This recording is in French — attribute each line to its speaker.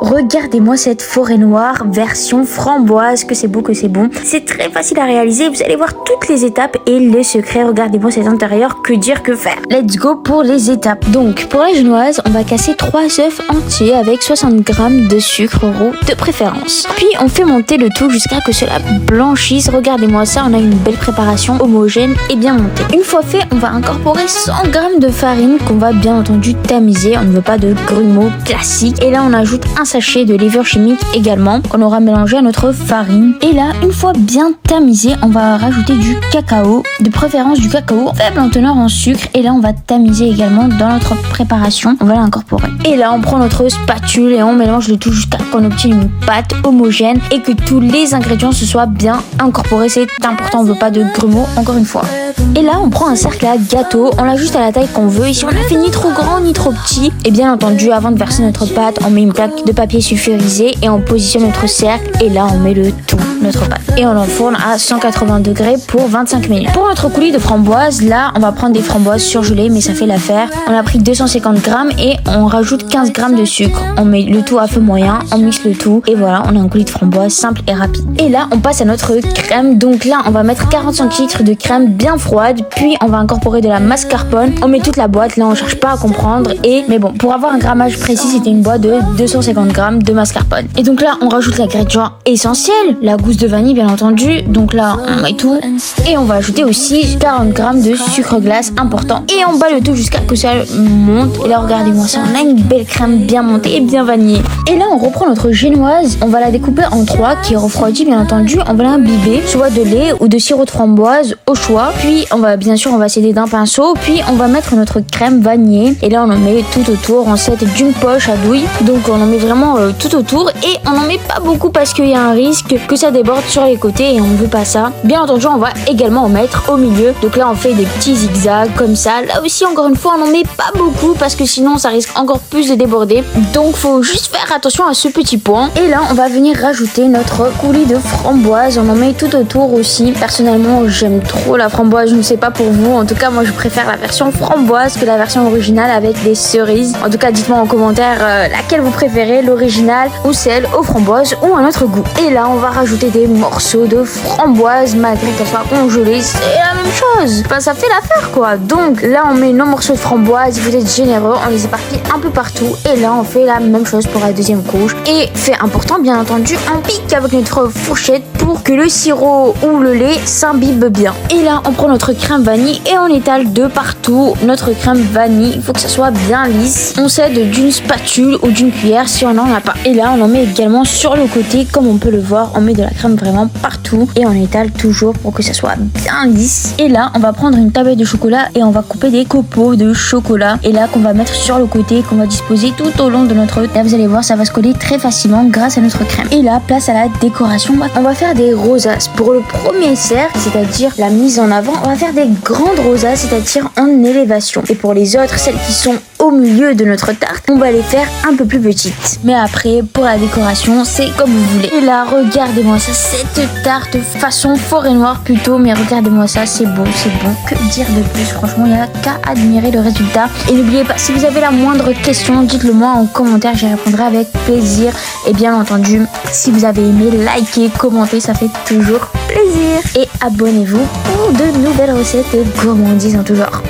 Speaker 1: regardez-moi cette forêt noire version framboise, que c'est beau, que c'est bon. C'est très facile à réaliser, vous allez voir toutes les étapes et les secrets. Regardez-moi cet intérieur, que dire, que faire. Let's go pour les étapes. Donc pour la génoise, on va casser 3 œufs entiers avec 60 g de sucre roux de préférence. Puis on fait monter le tout jusqu'à que cela blanchisse. Regardez-moi ça, on a une belle préparation homogène et bien montée. Une fois fait, on va incorporer 100 g de farine qu'on va bien entendu tamiser. On ne veut pas de grumeaux classiques. Et là on ajoute un sachet de levure chimique également qu'on aura mélangé à notre farine. Et là, une fois bien tamisé, on va rajouter du cacao, de préférence du cacao faible en teneur en sucre. Et là on va tamiser également dans notre préparation. On va l'incorporer. Et là on prend notre spatule et on mélange le tout jusqu'à qu'on obtienne une pâte homogène et que tous les ingrédients se soient bien incorporés. C'est important, on ne veut pas de grumeaux encore une fois. Et là on prend un cercle à gâteau, on l'ajuste à la taille qu'on veut. Ici on a fait ni trop grand ni trop petit. Et bien entendu, avant de verser notre pâte, on met une plaque de papier sulfurisé et on positionne notre cercle. Et là on met le tout, notre pâte. Et on l'enfourne à 180 degrés pour 25 minutes. Pour notre coulis de framboises, là on va prendre des framboises surgelées, mais ça fait l'affaire. On a pris 250 g et on rajoute 15 g de sucre. On met le tout à feu moyen, on mixe le tout et voilà, on a un coulis de framboises simple et rapide. Et là on passe à notre crème. Donc là on va mettre 40 centilitres de crème bien froide, puis on va incorporer de la mascarpone. On met toute la boîte, là on cherche pas à comprendre. Mais bon, pour avoir un grammage précis, c'était une boîte de 250 g de mascarpone. Et donc là on rajoute l'ingrédient essentiel, la gousse de vanille bien entendu. Donc là on met tout et on va ajouter aussi 40 g de sucre glace, important. Et on bat le tout jusqu'à que ça monte. Et là regardez-moi ça, on a une belle crème bien montée et bien vanillée. Et là on reprend notre génoise, on va la découper en 3 qui est refroidie bien entendu. On va l'imbiber soit de lait ou de sirop de framboise au choix. Puis on va s'aider d'un pinceau. Puis on va mettre notre crème vanillée. Et là on en met tout autour. On s'aide d'une poche à douille. Donc on en met vraiment tout autour. Et on n'en met pas beaucoup parce qu'il y a un risque que ça déborde sur les côtés et on ne veut pas ça. Bien entendu on va également en mettre au milieu. Donc là on fait des petits zigzags comme ça. Là aussi encore une fois on n'en met pas beaucoup parce que sinon ça risque encore plus de déborder. Donc faut juste faire attention à ce petit point. Et là on va venir rajouter notre coulis de framboise. On en met tout autour aussi. Personnellement j'aime trop la framboise, je ne sais pas pour vous. En tout cas moi je préfère la version framboise que la version originale avec des cerises. En tout cas dites-moi en commentaire laquelle vous préférez, l'original ou celle aux framboises ou un autre goût. Et là on va rajouter des morceaux de framboise malgré qu'elle soit congelée. C'est la même chose. Enfin ça fait l'affaire quoi. Donc là on met nos morceaux de framboise, il faut être généreux, on les éparpille un peu partout. Et là on fait la même chose pour la deuxième couche. Et fait important bien entendu, on pique avec notre fourchette pour que le sirop ou le lait s'imbibe bien. Et là on prend notre crème vanille et on étale de partout notre crème vanille. Il faut que ça soit bien lisse. On s'aide d'une spatule ou d'une cuillère si on n'en a pas. Et là on en met également sur le côté, comme on peut le voir, on met de la crème vraiment partout et on étale toujours pour que ça soit bien lisse. Et là on va prendre une tablette de chocolat et on va couper des copeaux de chocolat. Et là qu'on va mettre sur le côté, qu'on va disposer tout au long de notre œuf. Là vous allez voir ça va se coller très facilement grâce à notre crème. Et là place à la décoration. On va faire des rosaces. Pour le premier cercle, c'est-à-dire la mise en avant, on va faire des grandes rosaces, c'est-à-dire en élévation. Et pour les autres, celles qui sont au milieu de notre tarte, on va les faire un peu plus petites. Mais après, pour la décoration, c'est comme vous voulez. Et là, regardez-moi ça, cette tarte façon forêt noire plutôt, mais regardez-moi ça, c'est beau, c'est bon. Que dire de plus? Franchement, il n'y a qu'à admirer le résultat. Et n'oubliez pas, si vous avez la moindre question, dites-le moi en commentaire, j'y répondrai avec plaisir. Et bien entendu, si vous avez aimé, likez, commentez, ça fait toujours plaisir. Et abonnez-vous pour de nouvelles recettes et gourmandises en tout genre.